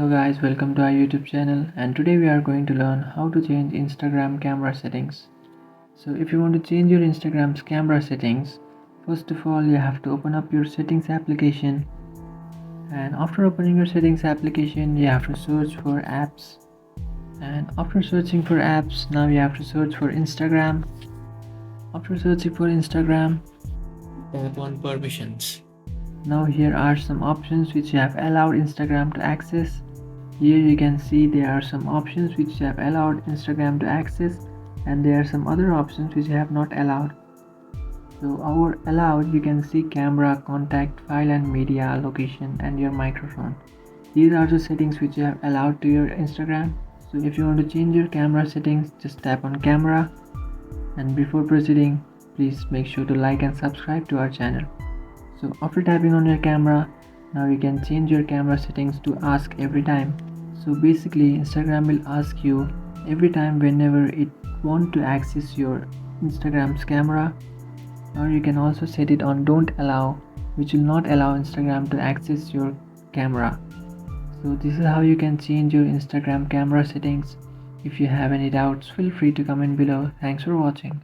Hello guys, welcome to our YouTube channel, and today we are going to learn how to change Instagram camera settings. So if you want to change your Instagram's camera settings, first of all you have to open up your settings application, and after opening your settings application you have to search for apps, and after searching for apps now you have to search for Instagram. After searching for Instagram, tap on permissions. Now here are some options which you have allowed Instagram to access. Here you can see there are some options which you have allowed Instagram to access, and there are some other options which you have not allowed. So our allowed, you can see camera, contact, file and media, location and your microphone. These are the settings which you have allowed to your Instagram. So if you want to change your camera settings, just tap on camera, and before proceeding please make sure to like and subscribe to our channel. So after tapping on your camera, now you can change your camera settings to ask every time. So basically Instagram will ask you every time whenever it want to access your Instagram's camera, or you can also set it on don't allow, which will not allow Instagram to access your camera. So this is how you can change your Instagram camera settings. If you have any doubts, feel free to comment below. Thanks for watching.